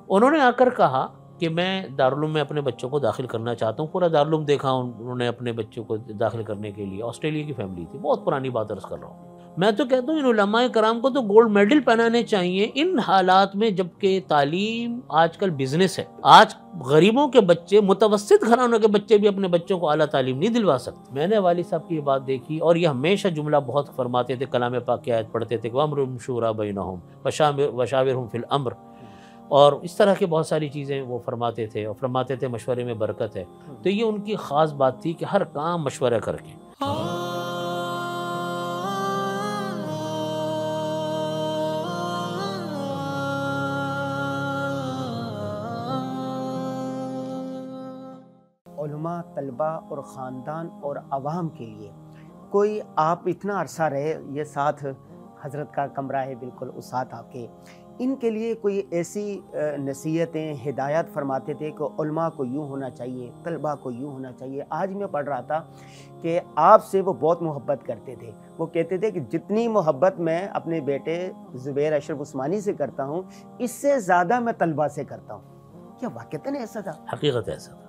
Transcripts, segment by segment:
انہوں نے آ کر کہا کہ میں دارالعلوم میں اپنے بچوں کو داخل کرنا چاہتا ہوں. پورا دارالعلوم دیکھا انہوں نے اپنے بچوں کو داخل کرنے کے لیے. آسٹریلیا کی فیملی تھی, بہت پرانی بات عرض کر رہا ہوں. میں تو کہتا ہوں ان علماء کرام کو تو گولڈ میڈل پہنانے چاہیے ان حالات میں, جبکہ تعلیم آج کل بزنس ہے. آج غریبوں کے بچے, متوسط گھرانوں کے بچے بھی اپنے بچوں کو اعلیٰ تعلیم نہیں دلوا سکتے. میں نے والد صاحب کی یہ بات دیکھی, اور یہ ہمیشہ جملہ بہت فرماتے تھے, کلام پاک کی آیت پڑھتے تھے, وَأَمْرُهُمْ شُورَىٰ بَيْنَهُمْ وَشَاوِرْهُمْ فِي الْأَمْرِ, اور اس طرح کے بہت ساری چیزیں وہ فرماتے تھے, اور فرماتے تھے مشورے میں برکت ہے. تو یہ ان کی خاص بات تھی کہ ہر کام مشورہ کر کے. علماء, طلباء اور خاندان اور عوام کے لیے کوئی, آپ اتنا عرصہ رہے, یہ ساتھ حضرت کا کمرہ ہے بالکل, اس ساتھ آپ کے, ان کے لیے کوئی ایسی نصیحتیں, ہدایات فرماتے تھے کہ علماء کو یوں ہونا چاہیے, طلباء کو یوں ہونا چاہیے؟ آج میں پڑھ رہا تھا کہ آپ سے وہ بہت محبت کرتے تھے. وہ کہتے تھے کہ جتنی محبت میں اپنے بیٹے زبیر اشرف عثمانی سے کرتا ہوں, اس سے زیادہ میں طلباء سے کرتا ہوں. کیا واقعتاً ایسا تھا؟ حقیقت ایسا تھا.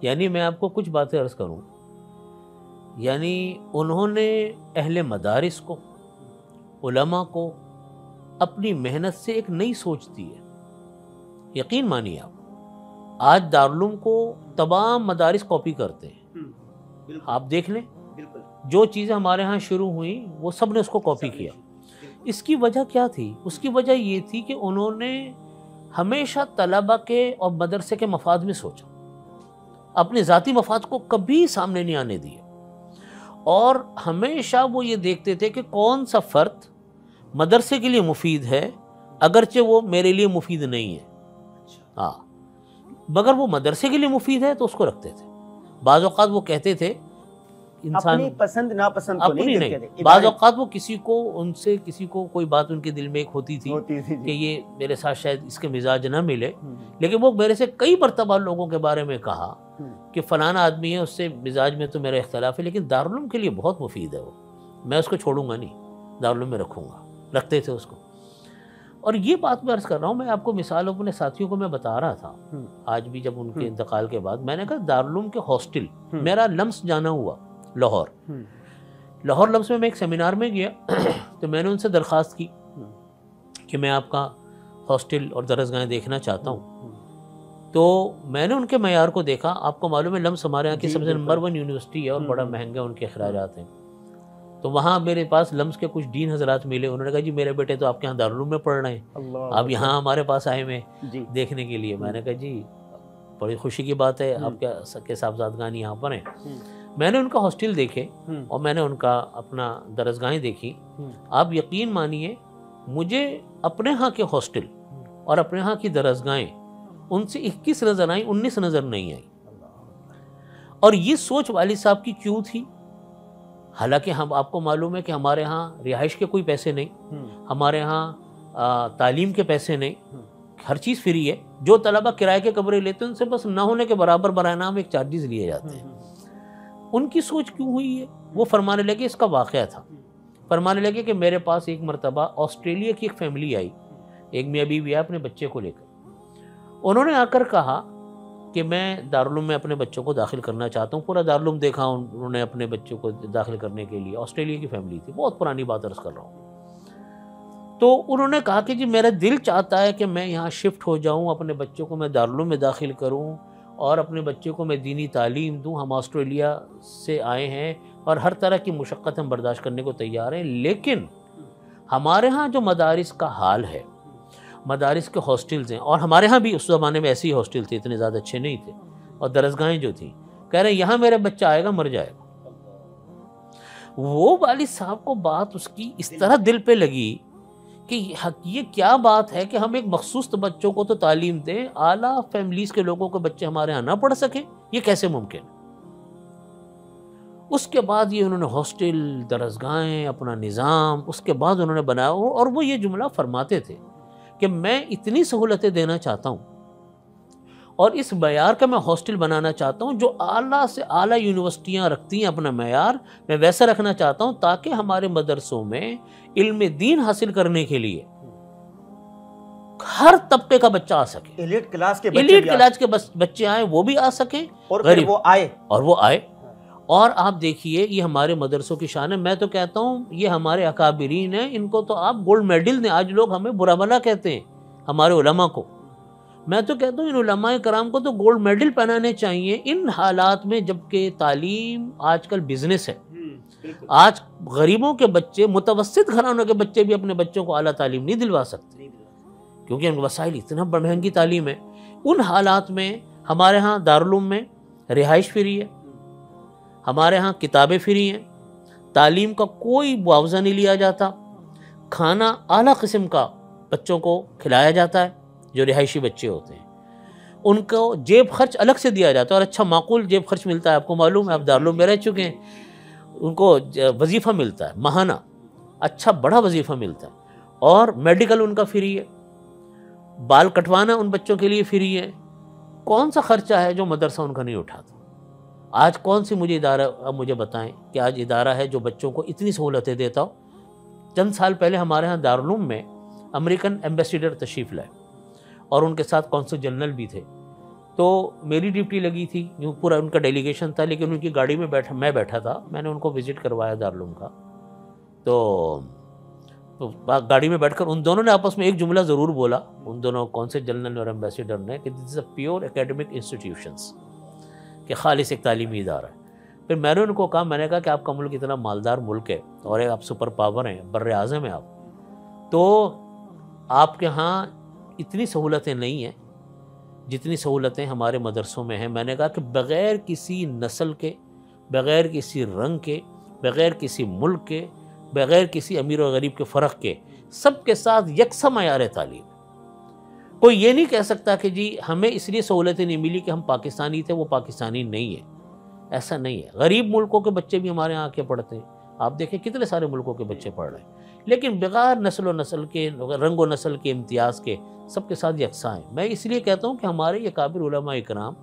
یعنی میں آپ کو کچھ باتیں عرض کروں, یعنی انہوں نے اہل مدارس کو, علماء کو اپنی محنت سے ایک نئی سوچ دی ہے. یقین مانیے آپ, آج دارالعلوم کو تمام مدارس کاپی کرتے ہیں. آپ دیکھ لیں, جو چیزیں ہمارے ہاں شروع ہوئیں وہ سب نے اس کو کاپی کیا. اس کی وجہ کیا تھی؟ اس کی وجہ یہ تھی کہ انہوں نے ہمیشہ طلباء کے اور مدرسے کے مفاد میں سوچا, اپنے ذاتی مفاد کو کبھی سامنے نہیں آنے دیے. اور ہمیشہ وہ یہ دیکھتے تھے کہ کون سا فرد مدرسے کے لیے مفید ہے, اگرچہ وہ میرے لیے مفید نہیں ہے, ہاں مگر وہ مدرسے کے لیے مفید ہے تو اس کو رکھتے تھے. بعض اوقات وہ کہتے تھے انسان اپنی پسند ناپسند کو اپنی نہیں دیکھتے تھے. بعض اوقات وہ کسی کو کوئی بات ان کے دل میں ایک ہوتی تھی کہ یہ میرے ساتھ شاید اس کے مزاج نہ ملے, لیکن وہ میرے سے کئی مرتبہ لوگوں کے بارے میں کہا کہ فلانا آدمی ہے, اس سے مزاج میں تو میرا اختلاف ہے, لیکن دارالعلوم کے لیے بہت مفید ہے وہ, میں اس کو چھوڑوں گا نہیں, دارالعلوم میں رکھوں گا. رکھتے تھے اس کو. اور یہ بات میں عرض کر رہا ہوں, میں آپ کو مثال اپنے ساتھیوں کو میں بتا رہا تھا آج بھی, جب ان کے انتقال کے بعد میں نے کہا دارالعلوم کے ہاسٹل, میرا لمس جانا ہوا لاہور لمس میں ایک سیمینار میں گیا, تو میں نے ان سے درخواست کی کہ میں آپ کا ہاسٹل اور درسگاہیں دیکھنا چاہتا ہوں. تو میں نے ان کے معیار کو دیکھا. آپ کو معلوم ہے لمس ہمارے یہاں کی سب سے نمبر 1 یونیورسٹی ہے, اور بڑا مہنگا ان کے اخراجات ہیں. تو وہاں میرے پاس لمس کے کچھ دین حضرات ملے, انہوں نے کہا جی میرے بیٹے تو آپ کے یہاں دارالعلوم میں پڑھ رہے ہیں, آپ یہاں ہمارے پاس آئے ہوئے دیکھنے کے لیے. میں نے کہا جی بڑی خوشی کی بات ہے, آپ کے صاحبزادگان یہاں پر ہیں. میں نے ان کا ہاسٹل دیکھے, اور میں نے ان کا اپنا درسگاہیں دیکھی. آپ یقین مانیے, مجھے اپنے ہاں کے ہاسٹل اور اپنے ہاں کی درسگاہیں ان سے 21 نظر آئیں, 19 نظر نہیں آئیں. اور یہ سوچ والد صاحب کی کیوں تھی؟ حالانکہ ہم, آپ کو معلوم ہے کہ ہمارے ہاں رہائش کے کوئی پیسے نہیں, ہمارے ہاں تعلیم کے پیسے نہیں, ہر چیز فری ہے. جو طلبہ کرائے کے کمرے لیتے ہیں ان سے بس نہ ہونے کے برابر برائے نام ایک چارجز لیے جاتے ہیں. ان کی سوچ کیوں ہوئی ہے؟ وہ فرمانے لگے, اس کا واقعہ تھا, فرمانے لگے کہ میرے پاس ایک مرتبہ آسٹریلیا کی ایک فیملی آئی, ایک میاں بیوی اپنے بچے کو لے کر. انہوں نے آ کر کہا کہ میں دارالعلوم میں اپنے بچوں کو داخل کرنا چاہتا ہوں. پورا دارالعلوم دیکھا انہوں نے اپنے بچوں کو داخل کرنے کے لیے. آسٹریلیا کی فیملی تھی, بہت پرانی بات عرض کر رہا ہوں. تو انہوں نے کہا کہ جی میرا دل چاہتا ہے کہ میں یہاں شفٹ ہو جاؤں, اپنے بچوں کو میں دارالعلوم میں داخل کروں, اور اپنے بچوں کو میں دینی تعلیم دوں. ہم آسٹریلیا سے آئے ہیں اور ہر طرح کی مشقت ہم برداشت کرنے کو تیار ہیں, لیکن ہمارے ہاں جو مدارس کا حال ہے, مدارس کے ہاسٹلز ہیں, اور ہمارے ہاں بھی اس زمانے میں ایسے ہی ہاسٹل تھے, اتنے زیادہ اچھے نہیں تھے, اور درسگاہیں جو تھیں, کہہ رہے ہیں یہاں میرا بچہ آئے گا مر جائے گا. وہ والد صاحب کو بات اس کی اس طرح دل پہ لگی کہ یہ کیا بات ہے کہ ہم ایک مخصوص بچوں کو تو تعلیم دیں, اعلیٰ فیملیز کے لوگوں کے بچے ہمارے ہاں نہ پڑھ سکیں, یہ کیسے ممکن. اس کے بعد یہ انہوں نے ہاسٹل, درسگاہیں, اپنا نظام اس کے بعد انہوں نے بنایا. اور وہ یہ جملہ فرماتے تھے کہ میں اتنی سہولتیں دینا چاہتا ہوں, اور اس معیار کا میں ہاسٹل بنانا چاہتا ہوں جو اعلیٰ سے اعلیٰ یونیورسٹیاں رکھتی ہیں اپنا معیار, میں ویسا رکھنا چاہتا ہوں تاکہ ہمارے مدرسوں میں علم دین حاصل کرنے کے لیے ہر طبقے کا بچہ آ سکے، ایلیٹ کلاس کے بچے آئیں، وہ بھی آ سکیں اور پھر وہ آئے اور آپ دیکھیے یہ ہمارے مدرسوں کی شان ہے. میں تو کہتا ہوں یہ ہمارے اکابرین ہیں، ان کو تو آپ گولڈ میڈل دیں. آج لوگ ہمیں برا بھلا کہتے ہیں ہمارے علماء کو، میں تو کہتا ہوں ان علماء کرام کو تو گولڈ میڈل پہنانے چاہیے ان حالات میں، جبکہ تعلیم آج کل بزنس ہے. آج غریبوں کے بچے، متوسط گھرانوں کے بچے بھی اپنے بچوں کو اعلیٰ تعلیم نہیں دلوا سکتے کیونکہ ان کے وسائل اتنا مہنگی تعلیم ہے. ان حالات میں ہمارے ہاں دارالعلوم میں رہائش فری ہے، ہمارے ہاں کتابیں فری ہیں، تعلیم کا کوئی معاوضہ نہیں لیا جاتا، کھانا اعلیٰ قسم کا بچوں کو کھلایا جاتا ہے جو رہائشی بچے ہوتے ہیں. ان کو جیب خرچ الگ سے دیا جاتا ہے اور اچھا معقول جیب خرچ ملتا ہے. آپ کو معلوم ہے، آپ دارالعلوم میں رہ چکے ہیں. ان کو وظیفہ ملتا ہے ماہانہ، اچھا بڑا وظیفہ ملتا ہے، اور میڈیکل ان کا فری ہے، بال کٹوانا ان بچوں کے لیے فری ہے. کون سا خرچہ ہے جو مدرسہ ان کا نہیں اٹھاتا؟ آج کون سی مجھے بتائیں کہ آج ادارہ ہے جو بچوں کو اتنی سہولتیں دیتا ہو. چند سال پہلے ہمارے ہاں دارالعلوم میں امریکن ایمبیسیڈر تشریف لائے اور ان کے ساتھ کونسل جنرل بھی تھے. تو میری ڈیوٹی لگی تھی، یوں پورا ان کا ڈیلیگیشن تھا، لیکن ان کی گاڑی میں میں بیٹھا تھا. میں نے ان کو وزٹ کروایا دارالعلوم کا. تو گاڑی میں بیٹھ کر ان دونوں نے آپس میں ایک جملہ ضرور بولا، ان دونوں کونسل جنرل اور ایمبیسیڈر نے، کہ دس از اے پیور اکیڈمک انسٹیٹیوشنس، کہ خالص ایک تعلیمی ادارہ ہے. پھر میں نے ان کو کہا، میں نے کہا کہ آپ کا ملک اتنا مالدار ملک ہے اور آپ سپر پاور ہیں، بر اعظم ہیں آپ، تو آپ کے ہاں اتنی سہولتیں نہیں ہیں جتنی سہولتیں ہمارے مدرسوں میں ہیں. میں نے کہا کہ بغیر کسی نسل کے، بغیر کسی رنگ کے، بغیر کسی ملک کے، بغیر کسی امیر و غریب کے فرق کے، سب کے ساتھ یکساں معیار تعلیم. کوئی یہ نہیں کہہ سکتا کہ جی ہمیں اس لیے سہولتیں نہیں ملی کہ ہم پاکستانی تھے، وہ پاکستانی نہیں ہے. ایسا نہیں ہے. غریب ملکوں کے بچے بھی ہمارے یہاں آ کے پڑھتے ہیں. آپ دیکھیں کتنے سارے ملکوں کے بچے پڑھ رہے ہیں، لیکن بغیر نسل کے، رنگ و نسل کے امتیاز کے، سب کے ساتھ یکساں ہیں. میں اس لیے کہتا ہوں کہ ہمارے یہ کابر علماء اکرام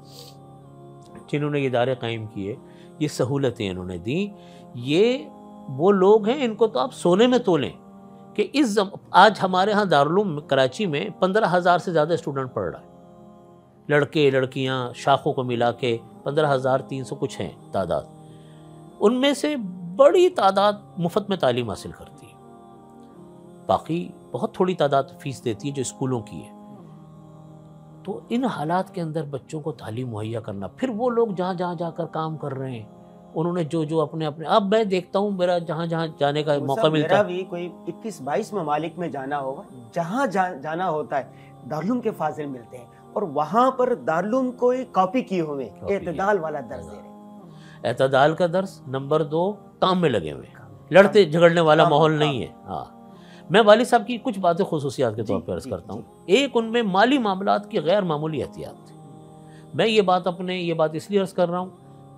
جنہوں نے یہ ادارے قائم کیے، یہ سہولتیں انہوں نے دیں، یہ وہ لوگ ہیں، ان کو تو آپ سونے میں تولیں کہ آج ہمارے ہاں دارالعلوم کراچی میں 15,000 سے زیادہ اسٹوڈنٹ پڑھ رہا ہے. لڑکے لڑکیاں شاخوں کو ملا کے 15,300 کچھ ہیں تعداد. ان میں سے بڑی تعداد مفت میں تعلیم حاصل کرتی ہے، باقی بہت تھوڑی تعداد فیس دیتی ہے جو اسکولوں کی ہے. تو ان حالات کے اندر بچوں کو تعلیم مہیا کرنا، پھر وہ لوگ جہاں جا کر کام کر رہے ہیں، انہوں نے جو اپنے اب میں دیکھتا ہوں میرا جہاں جانے کا موقع ملتا ہے، میرا بھی کوئی 21-22 ممالک میں جانا ہوگا، جہاں جانا ہوتا ہے دارالعلوم کے فاضل ملتے ہیں، اور وہاں پر دارالعلوم کو کاپی کیے ہوئے اعتدال والا درس دے رہے ہیں. اعتدال کا درس. نمبر 2، کام میں لگے ہوئے، لڑتے جھگڑنے والا ماحول نہیں ہے. ہاں، میں والد صاحب کی کچھ باتیں خصوصیات کے طور پر عرض کرتا ہوں. ایک، ان میں مالی معاملات کی غیر معمولی احتیاط تھی. میں یہ بات اس لیے عرض کر رہا ہوں،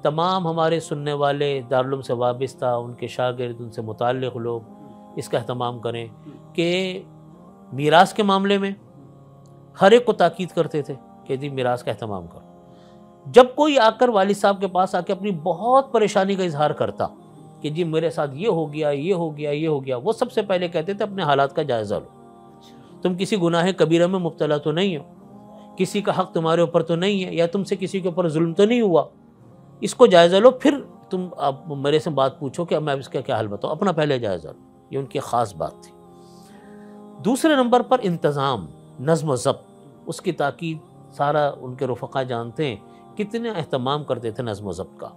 تمام ہمارے سننے والے دارالعلوم سے وابستہ، ان کے شاگرد، ان سے متعلق لوگ اس کا اہتمام کریں کہ میراث کے معاملے میں ہر ایک کو تاکید کرتے تھے کہ جی میراث کا اہتمام کرو. جب کوئی آ کر والد صاحب کے پاس آ کے اپنی بہت پریشانی کا اظہار کرتا کہ جی میرے ساتھ یہ ہو گیا، وہ سب سے پہلے کہتے تھے اپنے حالات کا جائزہ لو. تم کسی گناہ کبیرہ میں مبتلا تو نہیں ہو، کسی کا حق تمہارے اوپر تو نہیں ہے، یا تم سے کسی کے اوپر ظلم تو نہیں ہوا، اس کو جائزہ لو، پھر تم میرے سے بات پوچھو کہ میں اس کا کیا حل بتاؤں. اپنا پہلے جائزہ لو. یہ ان کی خاص بات تھی. دوسرے نمبر پر انتظام، نظم و ضبط، اس کی تاکید سارا ان کے رفقا جانتے ہیں کتنے اہتمام کرتے تھے نظم و ضبط کا.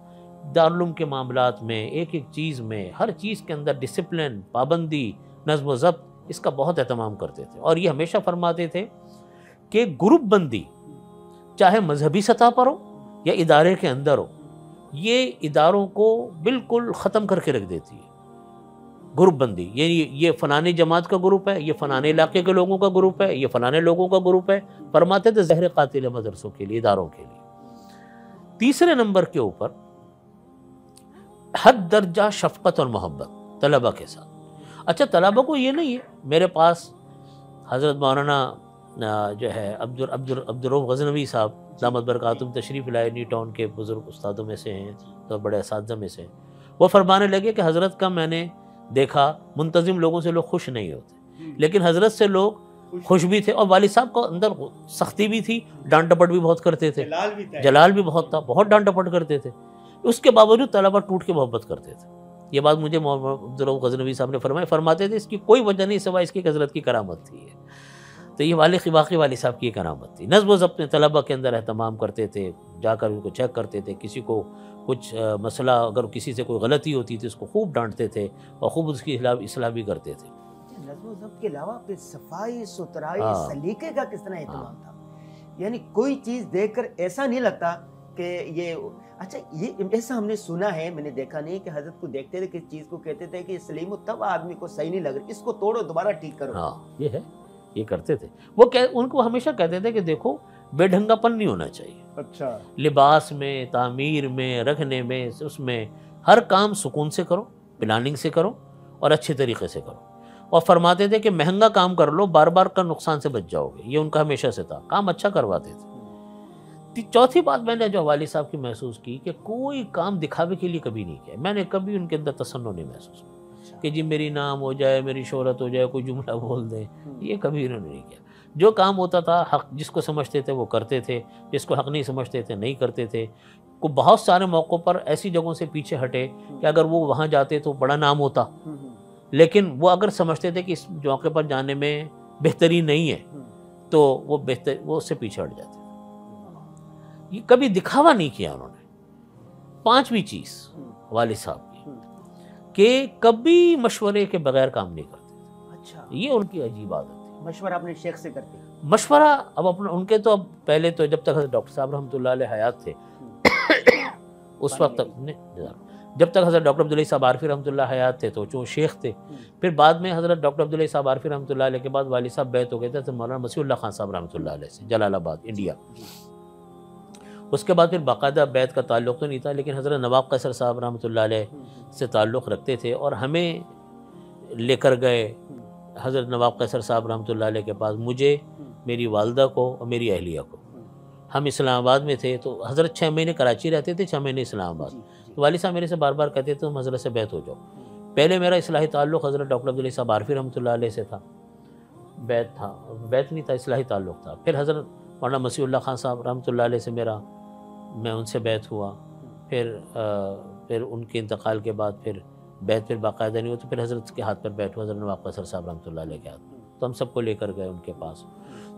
دارالعلوم کے معاملات میں، ایک چیز میں، ہر چیز کے اندر ڈسپلن، پابندی، نظم و ضبط، اس کا بہت اہتمام کرتے تھے. اور یہ ہمیشہ فرماتے تھے کہ گروپ بندی چاہے مذہبی سطح پر ہو یا ادارے کے اندر ہو، یہ اداروں کو بالکل ختم کر کے رکھ دیتی ہے. گروپ بندی، یعنی یہ فلانے جماعت کا گروپ ہے، یہ فلانے علاقے کے لوگوں کا گروپ ہے، یہ فلانے لوگوں کا گروپ ہے. فرماتے تھے زہر قاتل مدرسوں کے لیے، اداروں کے لیے. تیسرے نمبر کے اوپر حد درجہ شفقت اور محبت طلبہ کے ساتھ. اچھا، طلبہ کو یہ نہیں ہے، میرے پاس حضرت مولانا جو ہے عبدالرؤف غزنوی صاحب دامت برکاتہم تشریف لائے، نیو ٹاؤن کے بزرگ استادوں میں سے ہیں، تو بڑے اساتذہ میں سے ہیں. وہ فرمانے لگے کہ حضرت کا میں نے دیکھا، منتظم لوگوں سے لوگ خوش نہیں ہوتے، لیکن حضرت سے لوگ خوش بھی تھے، اور والد صاحب کو اندر سختی بھی تھی، ڈانٹ ڈپٹ بھی بہت کرتے تھے، جلال بھی بہت تھا، بہت ڈانٹ ڈپٹ کرتے تھے، اس کے باوجود طلبہ ٹوٹ کے محبت کرتے تھے۔ یہ بات مجھے محمد عبدالرؤف غزنوی صاحب نے فرماتے تھے اس کی کوئی وجہ نہیں سوائے اس کی حضرت کی کرامت تھی۔ تو یہ واقعی والد صاحب کی کرامت تھی، نظم و ضبط میں طلبہ کے اندر اہتمام کرتے تھے، جا کر ان کو چیک کرتے تھے، کسی کو کچھ مسئلہ اگر کسی سے کوئی غلطی ہوتی تھی اس کو خوب ڈانٹتے تھے اور خوب اس کی اصلاح بھی کرتے تھے۔ نظم و ضبط کے علاوہ پھر صفائی ستھرائی سلیقے کا کس طرح اہتمام تھا؟ یعنی کوئی چیز دیکھ کر ایسا نہیں لگتا کہ یہ اچھا، یہ ایسا ہم نے سنا ہے، میں نے دیکھا نہیں کہ حضرت کو دیکھتے تھے کس چیز کو کہتے تھے کہ سلیم الطب آدمی کو صحیح نہیں لگ رہا، اس کو توڑو دوبارہ ٹھیک کرو۔ ہاں یہ ہے، یہ کرتے تھے وہ، ان کو ہمیشہ کہتے تھے کہ دیکھو بے ڈھنگا پن نہیں ہونا چاہیے، اچھا لباس میں، تعمیر میں، رکھنے میں، اس میں ہر کام سکون سے کرو، پلاننگ سے کرو اور اچھے طریقے سے کرو۔ اور فرماتے تھے کہ مہنگا کام کر لو، بار بار کا نقصان سے بچ جاؤ گے، یہ ان کا ہمیشہ سے تھا، کام اچھا کرواتے تھے۔ چوتھی بات میں نے جو والد صاحب کی محسوس کی کہ کوئی کام دکھاوے کے لیے کبھی نہیں کیا، میں نے کبھی ان کے اندر تصنع نہیں محسوس کیا کہ جی میری نام ہو جائے، میری شہرت ہو جائے، کوئی جملہ بول دیں، یہ کبھی انہوں نے نہیں کیا۔ جو کام ہوتا تھا حق جس کو سمجھتے تھے وہ کرتے تھے، جس کو حق نہیں سمجھتے تھے نہیں کرتے تھے۔ کو بہت سارے موقعوں پر ایسی جگہوں سے پیچھے ہٹے کہ اگر وہ وہاں جاتے تو بڑا نام ہوتا، لیکن وہ اگر سمجھتے تھے کہ اس موقع پر جانے میں بہتری نہیں ہے تو وہ اس سے پیچھے ہٹ جاتے۔ یہ کبھی دکھاوا نہیں کیا انہوں نے۔ پانچویں چیز والد صاحب کی کہ کبھی مشورے کے بغیر کام نہیں کرتے۔ اچھا، یہ ان کی عجیب عادت تھی۔ مشورہ اپنے شیخ سے کرتے؟ مشورہ اب ان کے تو اب پہلے تو جب تک حضرت ڈاکٹر صاحب رحمۃ اللہ علیہ حیات تھے اس وقت تک، جب تک حضرت ڈاکٹر عبداللہ صاحب عارفی رحمۃ اللہ حیات تھے تو چون شیخ تھے، پھر بعد میں حضرت ڈاکٹر عبداللہ صاحب عارفی رحمۃ اللہ علیہ کے بعد والد صاحب بیعت ہو گئے تھے مولانا مسیح اللہ خان صاحب رحمۃ اللہ علیہ سے، جلال آباد انڈیا۔ اس کے بعد پھر باقاعدہ بیعت کا تعلق تو نہیں تھا، لیکن حضرت نواب قیصر صاحب رحمۃ اللہ علیہ سے تعلق رکھتے تھے اور ہمیں لے کر گئے حضرت نواب قیصر صاحب رحمۃ اللہ علیہ کے پاس، مجھے، میری والدہ کو اور میری اہلیہ کو۔ ہم اسلام آباد میں تھے تو حضرت 6 مہینے کراچی رہتے تھے، 6 مہینے اسلام آباد۔ تو والد صاحب میرے سے بار بار کہتے تھے تم حضرت سے بیعت ہو جاؤ۔ پہلے میرا اصلاحی تعلق حضرت ڈاکٹر عبداللہ صاحب عارفی رحمۃ اللہ علیہ سے تھا، بیعت نہیں تھا، اصلاحی تعلق تھا۔ پھر حضرت مولانا مسیح اللہ خان صاحب رحمۃ اللہ علیہ سے میں ان سے بیعت ہوا، پھر ان کے انتقال کے بعد پھر بیعت پھر باقاعدہ نہیں ہوا تو پھر حضرت کے ہاتھ پر بیعت ہوا، حضرت نواب قیصر صاحب رحمۃ اللہ علیہ کے ہاتھ، تو ہم سب کو لے کر گئے ان کے پاس۔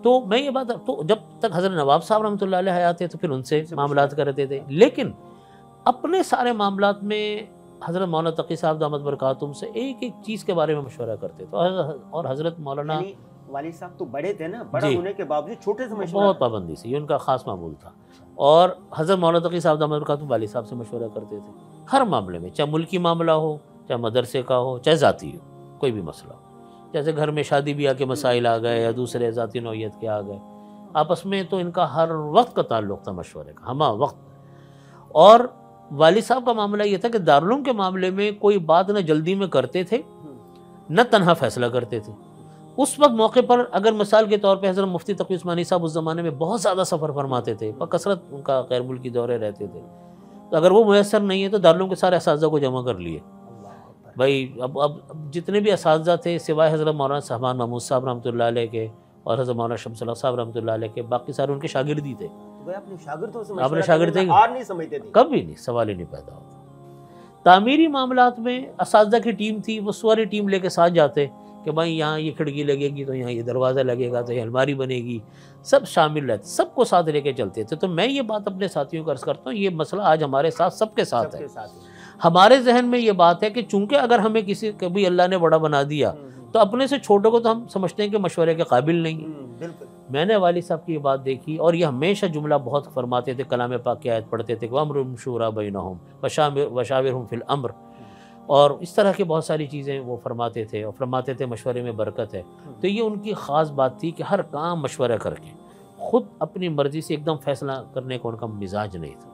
تو میں یہ بات، تو جب تک حضرت نواب صاحب رحمۃ اللہ علیہ حیات تھے تو پھر ان سے معاملات کرتے تھے، لیکن اپنے سارے معاملات میں حضرت مولانا تقی صاحب دامت برکاتہم سے ایک ایک چیز کے بارے میں مشورہ کرتے تھے، اور حضرت مولانا والد صاحب تو بڑے تھے نا، بڑا ہونے کے باوجود چھوٹے سے مشورہ، بہت پابندی سے، یہ ان کا خاص معمول تھا۔ اور حضرت مولانا تقی صاحب دامت برکاتہم والد صاحب سے مشورہ کرتے تھے ہر معاملے میں، چاہے ملکی معاملہ ہو، چاہے مدرسے کا ہو، چاہے ذاتی ہو، کوئی بھی مسئلہ ہو، جیسے گھر میں شادی بیاہ کے مسائل آ گئے یا دوسرے ذاتی نوعیت کے آ گئے، آپس میں تو ان کا ہر وقت کا تعلق تھا مشورے کا، ہمہ وقت۔ اور والد صاحب کا معاملہ یہ تھا کہ دارالعلوم کے معاملے میں کوئی بات نہ جلدی میں کرتے تھے نہ تنہا فیصلہ کرتے تھے۔ اس وقت موقع پر اگر مثال کے طور پہ حضرت مفتی تقی عثمانی صاحب اس زمانے میں بہت زیادہ سفر فرماتے تھے، بکثرت ان کا غیر ملکی دورے رہتے تھے، تو اگر وہ میسر نہیں ہے تو دارالعلوم کے سارے اساتذہ کو جمع کر لیے بھائی، اب جتنے بھی اساتذہ تھے سوائے حضرت مولانا صاحبان محمود صاحب رحمۃ اللہ علیہ کے اور حضرت مولانا شمس اللہ صاحب رحمۃ اللہ علیہ کے، باقی سارے ان کے شاگرد ہی تھے۔ اپنے شاگردوں سے اپنے شاگرد تھے، ہار نہیں سمجھتے تھے، کبھی نہیں، سوال ہی نہیں پیدا ہوتا۔ تعمیری معاملات میں اساتذہ کی ٹیم تھی، وہ سواری ٹیم لے کے ساتھ جاتے کہ بھائی یہاں یہ کھڑکی لگے گی تو یہاں یہ دروازہ لگے گا تو یہ الماری بنے گی، سب شامل رہتے، سب کو ساتھ لے کے چلتے تھے۔ تو میں یہ بات اپنے ساتھیوں کو عرض کرتا ہوں، یہ مسئلہ آج ہمارے ساتھ سب کے ساتھ ہے۔ ہمارے ذہن میں یہ بات ہے کہ چونکہ اگر ہمیں کبھی اللہ نے بڑا بنا دیا تو اپنے سے چھوٹوں کو تو ہم سمجھتے ہیں کہ مشورے کے قابل نہیں ہیں۔ میں نے والد صاحب کی یہ بات دیکھی، اور یہ ہمیشہ جملہ بہت فرماتے تھے، کلام پاک کی آیت پڑھتے تھے کہ وَأَمْرُهُمْ شُورَىٰ بَيْنَهُمْ وَشَاوِرْهُمْ فِي الْأَمْرِ، اور اس طرح کی بہت ساری چیزیں وہ فرماتے تھے، اور فرماتے تھے مشورے میں برکت ہے۔ تو یہ ان کی خاص بات تھی کہ ہر کام مشورہ کر کے، خود اپنی مرضی سے ایک دم فیصلہ کرنے کا ان کا مزاج نہیں تھا،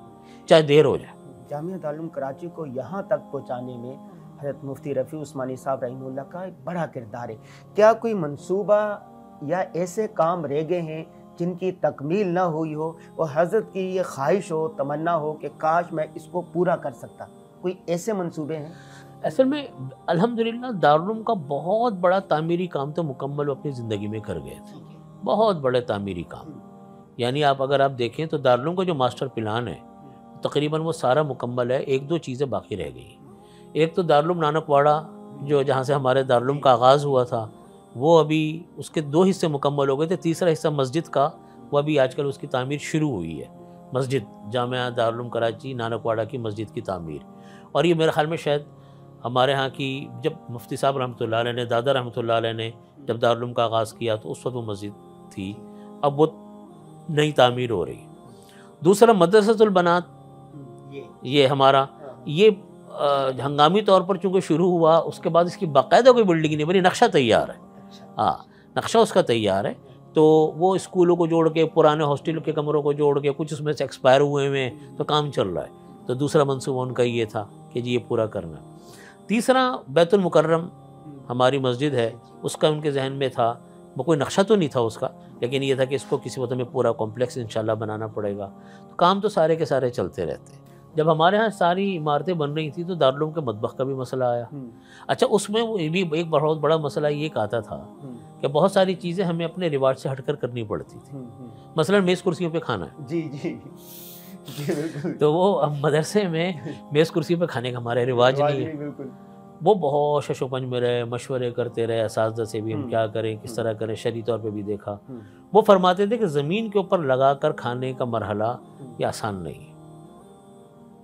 چاہے دیر ہو جائے۔ جامعہ دارالعلوم کراچی کو یہاں تک پہنچانے میں حضرت مفتی رفیع عثمانی صاحب رحمہ اللہ کا ایک بڑا کردار ہے۔ کیا کوئی منصوبہ یا ایسے کام رہ گئے ہیں جن کی تکمیل نہ ہوئی ہو اور حضرت کی یہ خواہش ہو، تمنا ہو کہ کاش میں اس کو پورا کر سکتا؟ کوئی ایسے منصوبے ہیں؟ اصل میں الحمدللہ دارالعلوم کا بہت بڑا تعمیری کام تو مکمل اپنی زندگی میں کر گئے تھے، بہت بڑے تعمیری کام. یعنی اگر آپ دیکھیں تو دارالعلوم کا جو ماسٹر پلان ہے تقریباً وہ سارا مکمل ہے. ایک دو چیزیں باقی رہ گئی. ایک تو دارالعلوم نانک واڑہ جو جہاں سے ہمارے دارالعلوم کا آغاز ہوا تھا وہ ابھی اس کے 2 حصے مکمل ہو گئے تھے. تیسرا حصہ مسجد کا وہ ابھی آج کل اس کی تعمیر شروع ہوئی ہے. مسجد جامعہ دارالعلوم کراچی نانک واڑہ کی مسجد کی تعمیر. اور یہ میرے خیال میں شاید ہمارے ہاں کی جب مفتی صاحب رحمۃ اللہ علیہ نے دادا رحمۃ اللہ علیہ نے جب دارالعلوم کا آغاز کیا تو اس وقت وہ مسجد تھی. اب وہ نئی تعمیر ہو رہی. دوسرا مدرسۃ البنات یہ ہمارا یہ ہنگامی طور پر چونکہ شروع ہوا اس کے بعد اس کی باقاعدہ کوئی بلڈنگ نہیں بنی. نقشہ تیار ہے. ہاں نقشہ اس کا تیار ہے. تو وہ اسکولوں کو جوڑ کے پرانے ہاسٹل کے کمروں کو جوڑ کے کچھ اس میں سے ایکسپائر ہوئے ہوئے تو کام چل رہا ہے. تو دوسرا منصوبہ ان کا یہ تھا کہ جی یہ پورا کرنا. تیسرا بیت المکرم ہماری مسجد ہے اس کا ان کے ذہن میں تھا. وہ کوئی نقشہ تو نہیں تھا اس کا لیکن یہ تھا کہ اس کو کسی وقت میں پورا کمپلیکس انشاءاللہ بنانا پڑے گا. تو کام تو سارے کے سارے چلتے رہتے. جب ہمارے ہاں ساری عمارتیں بن رہی تھیں تو دارالعلوم کے مطبخ کا بھی مسئلہ آیا. اچھا اس میں وہ بھی ایک بہت بڑا مسئلہ یہ آتا تھا کہ بہت ساری چیزیں ہمیں اپنے رواج سے ہٹ کر کرنی پڑتی تھی. مثلا میز کرسیوں پہ کھانا ہے. جی جی تو وہ مدرسے میں میز کرسی پہ کھانے کا ہمارے رواج نہیں ہے. وہ بہت شش و پنج میں رہے, مشورے کرتے رہے اساتذہ سے بھی ہم کیا کریں کس طرح کریں. شرعی طور پہ بھی دیکھا. وہ فرماتے تھے کہ زمین کے اوپر لگا کر کھانے کا مرحلہ یہ آسان نہیں ہے,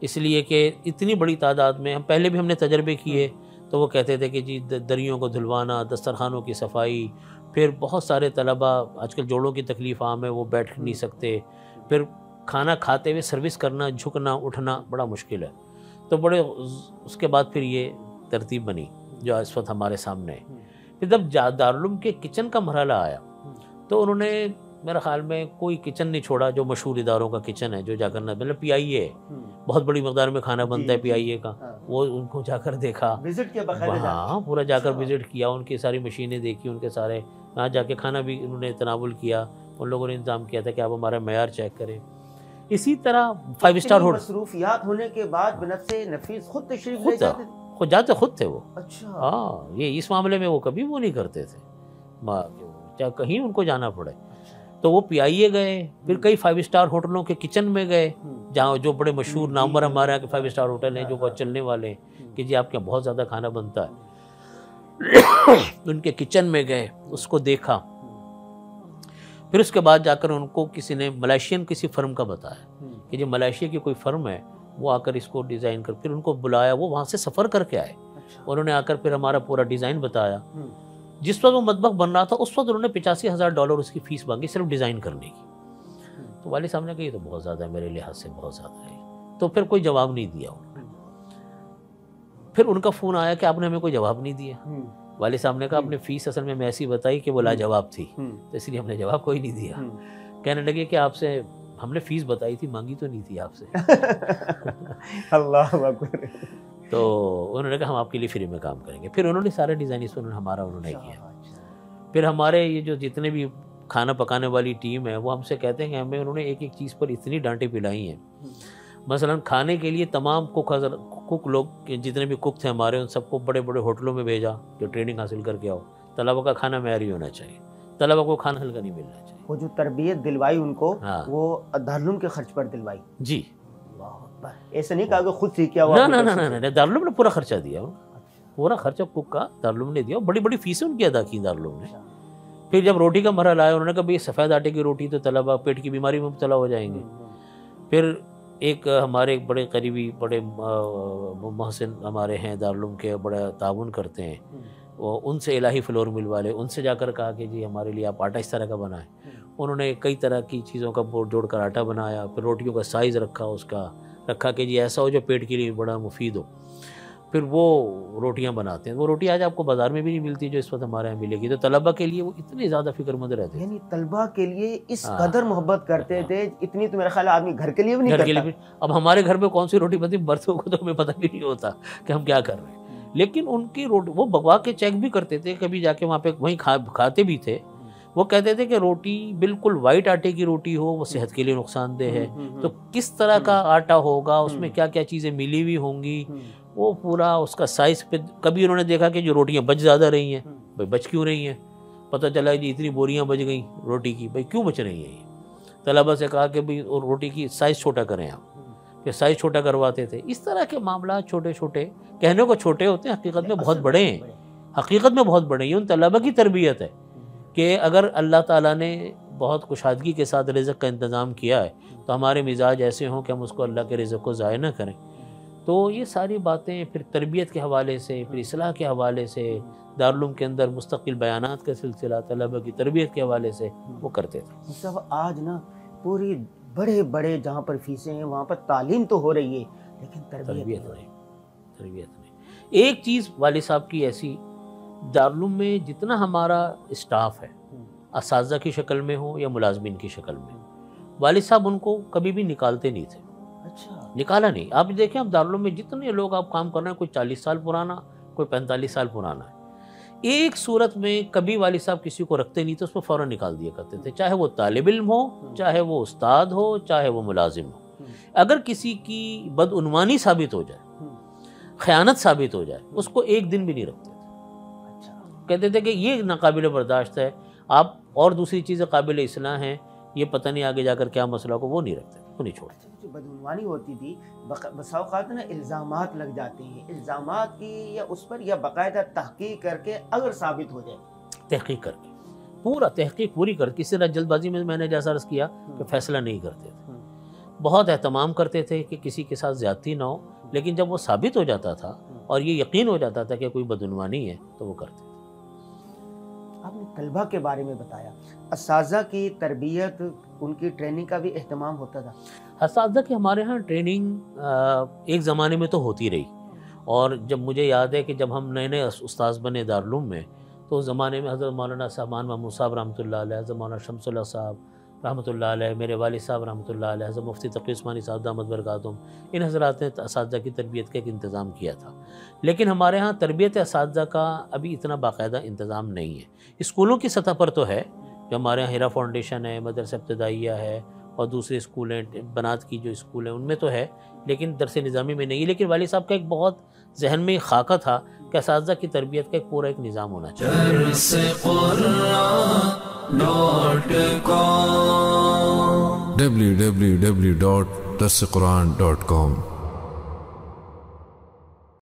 اس لیے کہ اتنی بڑی تعداد میں پہلے بھی ہم نے تجربے کیے. تو وہ کہتے تھے کہ جی دریوں کو دھلوانا, دسترخوانوں کی صفائی, پھر بہت سارے طلبہ آج کل جوڑوں کی تکلیف عام ہے وہ بیٹھ نہیں سکتے, پھر کھانا کھاتے ہوئے سروس کرنا, جھکنا اٹھنا بڑا مشکل ہے. تو بڑے اس کے بعد پھر یہ ترتیب بنی جو اس وقت ہمارے سامنے ہے. پھر جب دارالعلوم کے کچن کا مرحلہ آیا تو انہوں نے میرے خیال میں کوئی کچن نہیں چھوڑا جو مشہور اداروں کا کچن ہے جو جا کر مطلب پی آئی اے بہت بڑی مقدار میں کھانا بنتا ہے پی آئی اے کا. وہ ان کو جا کر دیکھا, ہاں پورا جا کر وزٹ کیا, ان کی ساری مشینیں دیکھی, ان کے سارے وہاں جا کے کھانا بھی انہوں نے تناول کیا. ان لوگوں نے انتظام کیا تھا کہ آپ ہمارا معیار چیک کریں. اسی طرح 5 اسٹار ہوٹل مصروفیات ہونے کے بعد بنفس نفیس خود تشریف لے جاتے تھے. خود جاتے خود تھے وہ. اچھا ہاں یہ اس معاملے میں وہ کبھی وہ نہیں کرتے تھے چاہے کہیں ان کو جانا پڑے. تو وہ پی آئی اے گئے, پھر کئی 5 اسٹار ہوٹلوں کے کچن میں گئے جہاں جو بڑے مشہور نامور ہمارے یہاں کے 5 اسٹار ہوٹل ہیں جو بہت چلنے والے ہیں کہ جی آپ کے یہاں بہت زیادہ کھانا بنتا ہے. ان کے کچن میں گئے, اس کو دیکھا. پھر اس کے بعد جا کر ان کو کسی نے ملائیشین کسی فرم کا بتایا کہ جو ملائیشیا کی کوئی فرم ہے وہ آ کر اس کو ڈیزائن کر, پھر ان کو بلایا, وہ وہاں سے سفر کر کے آئے. انہوں نے آ کر پھر ہمارا پورا ڈیزائن بتایا. جس وقت وہ مطبخ بن رہا تھا اس وقت انہوں نے $85,000 اس کی فیس مانگی صرف ڈیزائن کرنے کی. تو والد صاحب نے کہا یہ تو بہت زیادہ ہے, میرے لحاظ سے بہت زیادہ ہے. تو پھر کوئی جواب نہیں دیا انہوں نے. پھر ان کا فون آیا کہ آپ نے ہمیں کوئی جواب نہیں دیا. والد صاحب نے کہا آپ نے فیس اصل میں ایسی بتائی کہ وہ لاجواب تھی تو اس لیے ہم نے جواب کوئی نہیں دیا. کہنے لگے کہ آپ سے ہم نے فیس بتائی تھی, مانگی تو نہیں تھی آپ سے. اللہ اکبر. تو انہوں نے کہا ہم آپ کے لیے فری میں کام کریں گے. پھر انہوں نے سارے ڈیزائن اس میں ہمارا انہوں نے کیا. پھر ہمارے یہ جو جتنے بھی کھانا پکانے والی ٹیم ہے وہ ہم سے کہتے ہیں کہ ہمیں انہوں نے ایک ایک چیز پر اتنی ڈانٹیں پلائی ہیں. مثلا کھانے کے لیے تمام کک لوگ جتنے بھی کک تھے ہمارے ان سب کو بڑے بڑے ہوٹلوں میں بھیجا جو ٹریننگ حاصل کر کے آؤ. طلبہ کا کھانا معیاری ہونا چاہیے, طلبہ کو کھانا ہلکا نہیں ملنا چاہیے. وہ جو تربیت دلوائی ان کو وہ دارالعلوم کے خرچ پر دلوائی. جی ایسا نہیں کہا کہ خود سیکھا ہوا. نہ دارالعلوم نے پورا خرچہ دیا, پورا خرچہ کک کا دارالعلوم نے دیا. بڑی بڑی فیسیں ان کی ادا کی دارالعلوم نے. پھر جب روٹی کا مرحلہ آیا انہوں نے کہا بھئی سفید آٹے کی روٹی تو طلبہ پیٹ کی بیماری میں مبتلا ہو جائیں گے. پھر ایک ہمارے بڑے قریبی بڑے محسن ہمارے ہیں دارالعلوم کے, بڑا تعاون کرتے ہیں, وہ ان سے الہی فلور مل والے, ان سے جا کر کہا کہ جی ہمارے لیے آپ آٹا اس طرح کا بنائیں. انہوں نے کئی طرح کی چیزوں کا بورڈ جوڑ کر آٹا بنایا. پھر روٹیوں کا سائز رکھا, اس کا رکھا کہ جی ایسا ہو جو پیٹ کے لیے بڑا مفید ہو. پھر وہ روٹیاں بناتے ہیں. وہ روٹی آج آپ کو بازار میں بھی نہیں ملتی جو اس وقت ہمارے یہاں ملے گی. تو طلبہ کے لیے وہ اتنے زیادہ فکر مند رہتے ہیں, یعنی طلبہ کے لیے اس قدر محبت کرتے تھے اتنی تو میرا خیال ہے آدمی گھر کے لیے بھی نہیں کرتا. اب ہمارے گھر میں کون سی روٹی بنتی برسوں کو تو ہمیں پتہ بھی نہیں ہوتا کہ ہم کیا کر رہے ہیں. لیکن ان کی روٹی وہ بگوا کے چیک بھی کرتے تھے, کبھی جا کے وہاں پہ وہیں کھاتے بھی تھے. وہ کہتے تھے کہ روٹی بالکل وائٹ آٹے کی روٹی ہو وہ صحت کے لیے نقصان دہ ہے. تو کس طرح کا آٹا ہوگا, اس میں کیا کیا چیزیں ملی ہوئی ہوں گی, وہ پورا اس کا سائز پہ کبھی انہوں نے دیکھا کہ جو روٹیاں بچ زیادہ رہی ہیں، بھائی بچ کیوں رہی ہیں؟ پتہ چلا جی اتنی بوریاں بچ گئیں روٹی کی، بھائی کیوں بچ رہی ہیں یہ؟ طلبہ سے کہا کہ بھائی روٹی کی سائز چھوٹا کریں آپ، پھر سائز چھوٹا کرواتے تھے۔ اس طرح کے معاملات چھوٹے چھوٹے، کہنے کو چھوٹے ہوتے ہیں، حقیقت میں بہت بڑے ہیں، حقیقت میں بہت بڑے ہیں۔ یہ ان طلبہ کی تربیت ہے کہ اگر اللہ تعالیٰ نے بہت کشادگی کے ساتھ رزق کا انتظام کیا ہے تو ہمارے مزاج ایسے ہوں کہ ہم اس کو اللہ کے رزق کو ضائع نہ کریں۔ تو یہ ساری باتیں پھر تربیت کے حوالے سے، پھر اصلاح کے حوالے سے، دارالعلوم کے اندر مستقل بیانات کا سلسلہ، طلبہ کی تربیت کے حوالے سے وہ کرتے تھے۔ سب آج نا پوری بڑے بڑے جہاں پر فیسیں ہیں وہاں پر تعلیم تو ہو رہی ہے لیکن تربیت نہیں۔ ایک چیز والد صاحب کی ایسی، دارالعلوم میں جتنا ہمارا اسٹاف ہے، اساتذہ کی شکل میں ہو یا ملازمین کی شکل میں، والد صاحب ان کو کبھی بھی نکالتے نہیں تھے۔ اچھا، نکالا نہیں۔ آپ دیکھیں اب دارالعلوم میں جتنے لوگ آپ کام کر رہے ہیں، کوئی 40 سال پرانا، کوئی 45 سال پرانا ہے، ایک صورت میں کبھی والد صاحب کسی کو رکھتے نہیں تو اس کو فوراً نکال دیا کرتے تھے، چاہے وہ طالب علم ہو، چاہے وہ استاد ہو، چاہے وہ ملازم ہو۔ اگر کسی کی بدعنوانی ثابت ہو جائے، خیانت ثابت ہو جائے، اس کو ایک دن بھی نہیں رکھتے تھے۔ کہتے تھے کہ یہ ناقابل برداشت ہے، آپ اور دوسری چیزیں قابل اصلاح ہیں، یہ پتہ نہیں آگے جا کر کیا مسئلہ کو، وہ نہیں رکھتے، وہ نہیں چھوڑتے۔ جو بدعنوانی ہوتی تھی بسا اوقات نا الزامات لگ جاتے ہیں، الزامات کی یا اس پر یا باقاعدہ تحقیق کر کے اگر ثابت ہو جائے، تحقیق کر کے، پورا تحقیق پوری کر کے، کسی طرح جلد بازی میں نے جیسا عرض کیا کہ فیصلہ نہیں کرتے تھے، بہت اہتمام کرتے تھے کہ کسی کے ساتھ زیادتی نہ ہو، لیکن جب وہ ثابت ہو جاتا تھا اور یہ یقین ہو جاتا تھا کہ کوئی بدعنوانی ہے تو وہ کرتے تھے۔ آپ نے طلبہ کے بارے میں بتایا، اساتذہ کی تربیت، ان کی ٹریننگ کا بھی اہتمام ہوتا تھا؟ اساتذہ کی ہمارے ہاں ٹریننگ ایک زمانے میں تو ہوتی رہی، اور جب مجھے یاد ہے کہ جب ہم نئے نئے استاذ بنے دارالعلوم میں تو اس زمانے میں حضرت مولانا سامان محمود صاحب رحمۃ اللہ علیہ، حضرت مولانا شمس اللہ صاحب رحمۃ اللہ علیہ، میرے والد صاحب رحمۃ اللہ علیہ، حضرت مفتی تقی عثمانی صاحب دامت برکاتہم، ان حضرات نے اساتذہ کی تربیت کا ایک انتظام کیا تھا۔ لیکن ہمارے ہاں تربیت اساتذہ کا ابھی اتنا باقاعدہ انتظام نہیں ہے۔ اسکولوں کی سطح پر تو ہے، جو ہمارے یہاں ہیرا فاؤنڈیشن ہے، مدرسہ ابتدائیہ ہے، اور دوسرے اسکول ہیں، بنات کی جو اسکول ہیں ان میں تو ہے، لیکن درس نظامی میں نہیں ہے۔ لیکن والد صاحب کا ایک بہت ذہن میں خاکہ تھا کہ اساتذہ کی تربیت کا ایک پورا ایک نظام ہونا چاہیے۔ www.darsequran.com